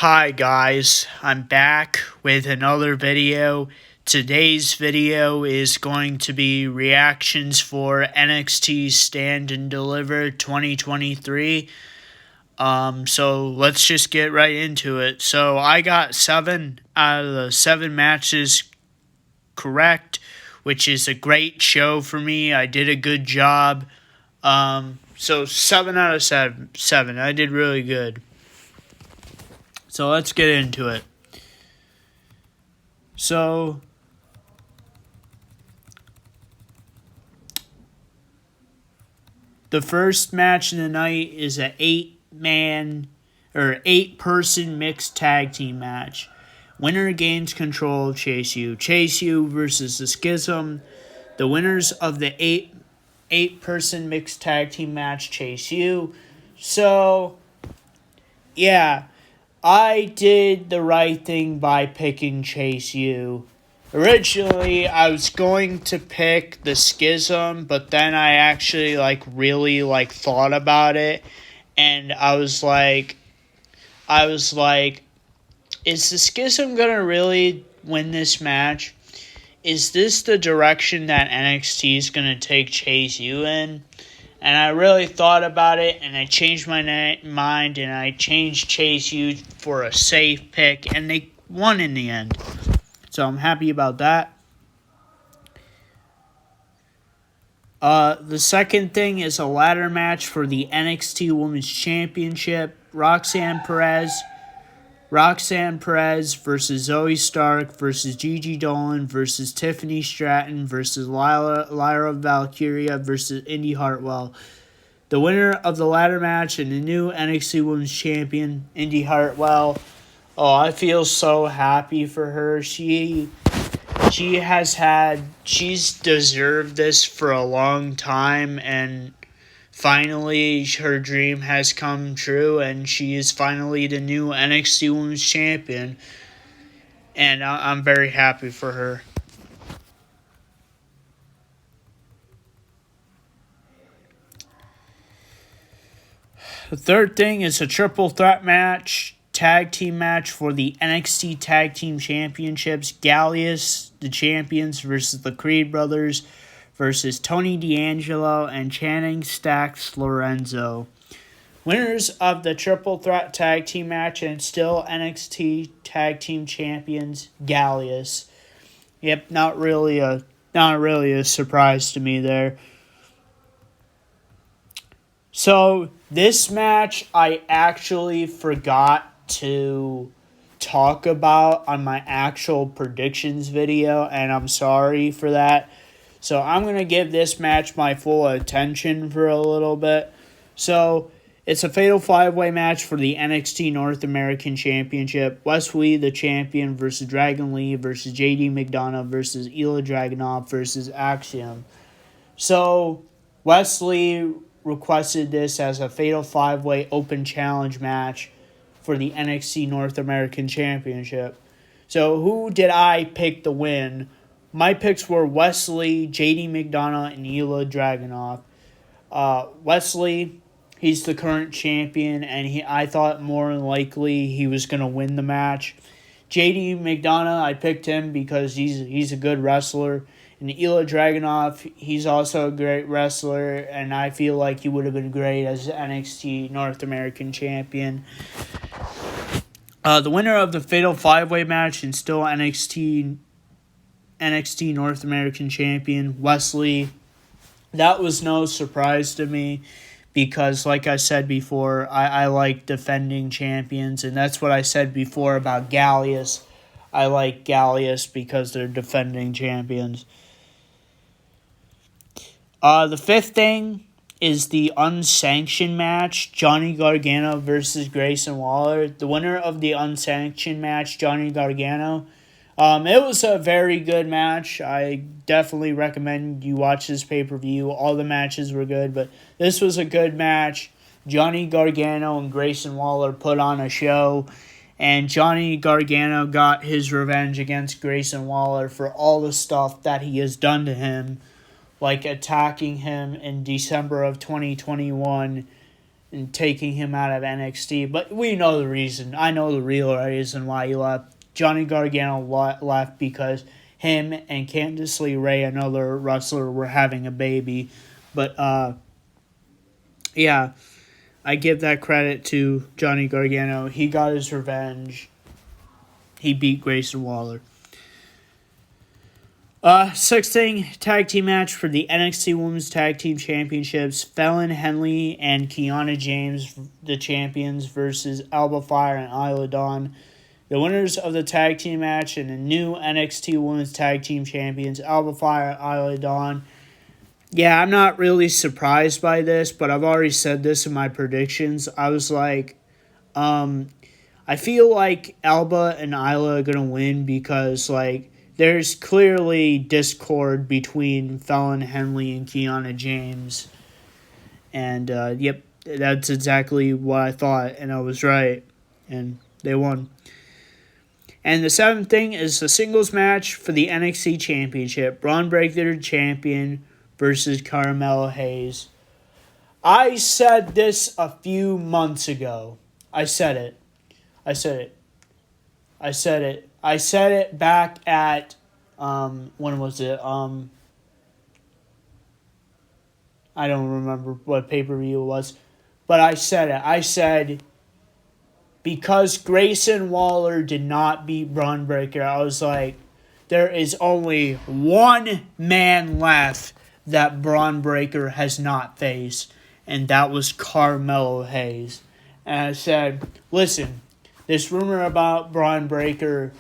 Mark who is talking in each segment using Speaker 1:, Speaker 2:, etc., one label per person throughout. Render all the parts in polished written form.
Speaker 1: Hi guys, I'm back with another video. Today's video is going to be reactions for NXT Stand and Deliver 2023. So let's just get right into it. So I got 7 out of the 7 matches correct, which is a great show for me. I did a good job. So 7 out of 7. I did really good. So let's get into it. So the first match of the night is an 8-person mixed tag team match. Winner gains control of Chase U. Chase U versus the Schism. The winners of the 8-person mixed tag team match, Chase U. So yeah, I did the right thing by picking Chase U. Originally, I was going to pick the Schism, but then I actually really thought about it, and I was like, is the Schism gonna really win this match? Is this the direction that NXT is gonna take Chase U in? And I really thought about it, and I changed my mind, and I changed Chase U for a safe pick, and they won in the end. So I'm happy about that. The second thing is a ladder match for the NXT Women's Championship. Roxanne Perez versus Zoe Stark versus Gigi Dolan versus Tiffany Stratton versus Lyra Valkyria versus Indy Hartwell. The winner of the ladder match and the new NXT Women's Champion, Indy Hartwell. Oh, I feel so happy for her. She's deserved this for a long time, and finally, her dream has come true, and she is finally the new NXT Women's Champion. And I'm very happy for her. The third thing is a triple threat match, tag team match for the NXT Tag Team Championships. Gallius, the champions, versus the Creed Brothers, versus Tony D'Angelo and Channing Stacks Lorenzo. Winners of the triple threat tag team match and still NXT Tag Team Champions, Gallius. Yep, not really a surprise to me there. So this match I actually forgot to talk about on my actual predictions video, and I'm sorry for that. So I'm going to give this match my full attention for a little bit. So it's a fatal 5-way match for the NXT North American Championship. Wes Lee, the champion, versus Dragon Lee versus JD McDonough versus Ilya Dragunov versus Axiom. So Wes Lee requested this as a fatal 5-way open challenge match for the NXT North American Championship. So who did I pick to win? My picks were Wes Lee, JD McDonough, and Ilya Dragunov. Wes Lee, he's the current champion, and I thought more than likely he was going to win the match. JD McDonough, I picked him because he's a good wrestler. And Ilya Dragunov, he's also a great wrestler, and I feel like he would have been great as NXT North American Champion. The winner of the Fatal 5-Way match and still NXT North American Champion, Wes Lee. That was no surprise to me because, like I said before, I like defending champions, and that's what I said before about Gallius. I like Gallius because they're defending champions. The fifth thing is the unsanctioned match, Johnny Gargano versus Grayson Waller. The winner of the unsanctioned match, Johnny Gargano. It was a very good match. I definitely recommend you watch this pay-per-view. All the matches were good, but this was a good match. Johnny Gargano and Grayson Waller put on a show, and Johnny Gargano got his revenge against Grayson Waller for all the stuff that he has done to him, like attacking him in December of 2021 and taking him out of NXT. But we know the reason. I know the real reason why he left. Johnny Gargano left because him and Candice LeRae, another wrestler, were having a baby. But, yeah, I give that credit to Johnny Gargano. He got his revenge. He beat Grayson Waller. Sixth thing, tag team match for the NXT Women's Tag Team Championships. Fallon Henley and Kiana James, the champions, versus Alba Fire and Isla Dawn. The winners of the tag team match and the new NXT Women's Tag Team Champions, Alba Fire and Isla Dawn. Yeah, I'm not really surprised by this, but I've already said this in my predictions. I was like, I feel like Alba and Isla are going to win because, like, there's clearly discord between Fallon Henley and Kiana James. And, yep, that's exactly what I thought, and I was right. And they won. And the seventh thing is the singles match for the NXT Championship. Braun Breaker champion versus Carmelo Hayes. I said this a few months ago. I said it back at, when was it? I don't remember what pay-per-view it was. But I said it. I said, because Grayson Waller did not beat Braun Breaker, I was like, there is only one man left that Braun Breaker has not faced, and that was Carmelo Hayes. And I said, listen, this rumor about Braun Breaker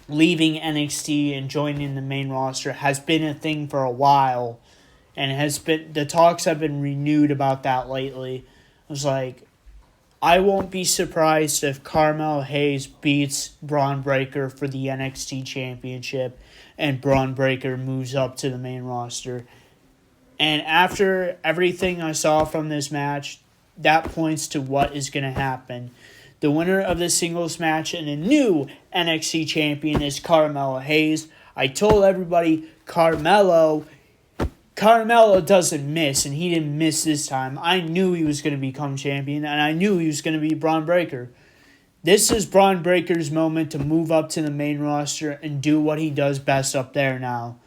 Speaker 1: leaving NXT and joining the main roster has been a thing for a while, and the talks have been renewed about that lately. I was like, I won't be surprised if Carmelo Hayes beats Braun Breaker for the NXT Championship and Braun Breaker moves up to the main roster. And after everything I saw from this match, that points to what is going to happen. The winner of the singles match and a new NXT champion is Carmelo Hayes. I told everybody Carmelo doesn't miss, and he didn't miss this time. I knew he was going to become champion, and I knew he was going to be Braun Breaker. This is Braun Breaker's moment to move up to the main roster and do what he does best up there now.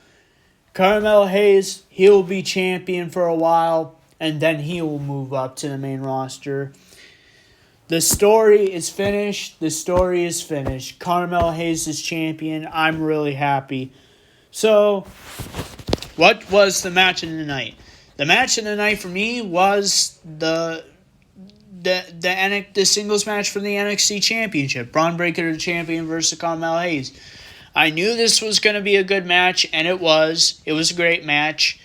Speaker 1: Carmelo Hayes, he'll be champion for a while, and then he will move up to the main roster. The story is finished. Carmelo Hayes is champion. I'm really happy. So, what was the match of the night? The match of the night for me was the singles match for the NXT Championship. Braun Breaker the champion versus Carmelo Hayes. I knew this was going to be a good match, and it was. It was a great match.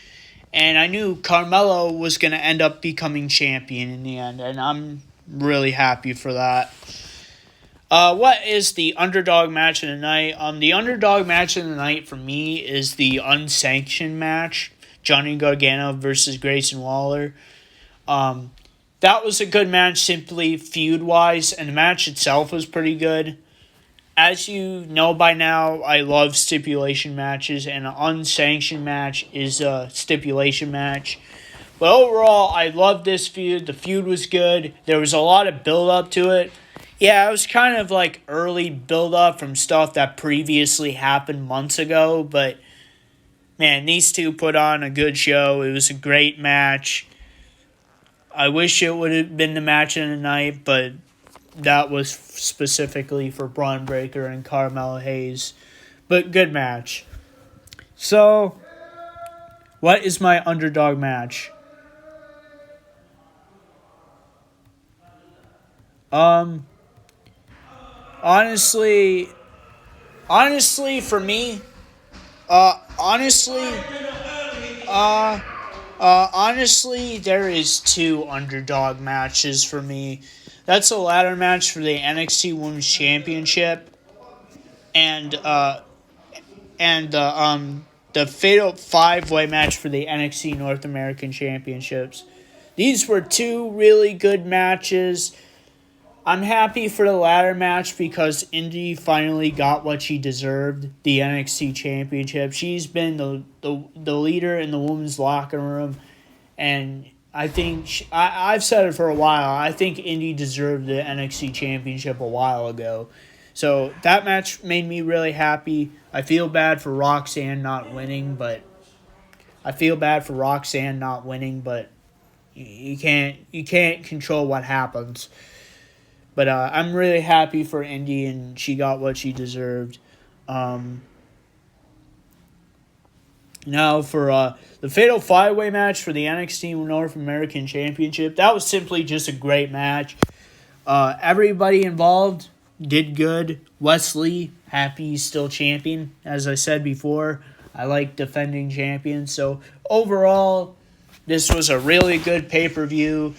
Speaker 1: And I knew Carmelo was going to end up becoming champion in the end, and I'm really happy for that. What is the underdog match of the night? The underdog match of the night for me is the unsanctioned match. Johnny Gargano versus Grayson Waller. That was a good match simply feud-wise, and the match itself was pretty good. As you know by now, I love stipulation matches, and an unsanctioned match is a stipulation match. But overall, I loved this feud. The feud was good. There was a lot of build-up to it. Yeah, it was kind of like early build-up from stuff that previously happened months ago. But, man, these two put on a good show. It was a great match. I wish it would have been the match of the night, but that was specifically for Braun Breaker and Carmelo Hayes. But good match. So, what is my underdog match? Honestly, for me, honestly, there is two underdog matches for me. That's a ladder match for the NXT Women's Championship, and the Fatal 5-Way match for the NXT North American Championships. These were two really good matches. I'm happy for the ladder match because Indy finally got what she deserved, the NXT Championship. She's been the leader in the women's locker room, and I think I've said it for a while. I think Indy deserved the NXT championship a while ago. So that match made me really happy. I feel bad for Roxanne not winning, but you can't control what happens. But I'm really happy for Indy, and she got what she deserved. Now for the Fatal 5-Way match for the NXT North American Championship, that was simply just a great match. Everybody involved did good. Wesley, happy he's still champion. As I said before, I like defending champions. So overall, this was a really good pay-per-view.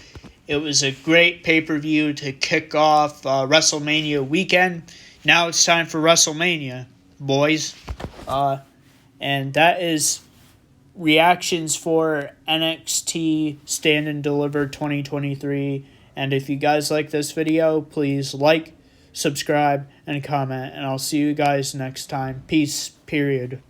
Speaker 1: It was a great pay-per-view to kick off WrestleMania weekend. Now it's time for WrestleMania, boys. And that is reactions for NXT Stand and Deliver 2023. And if you guys like this video, please like, subscribe, and comment. And I'll see you guys next time. Peace, period.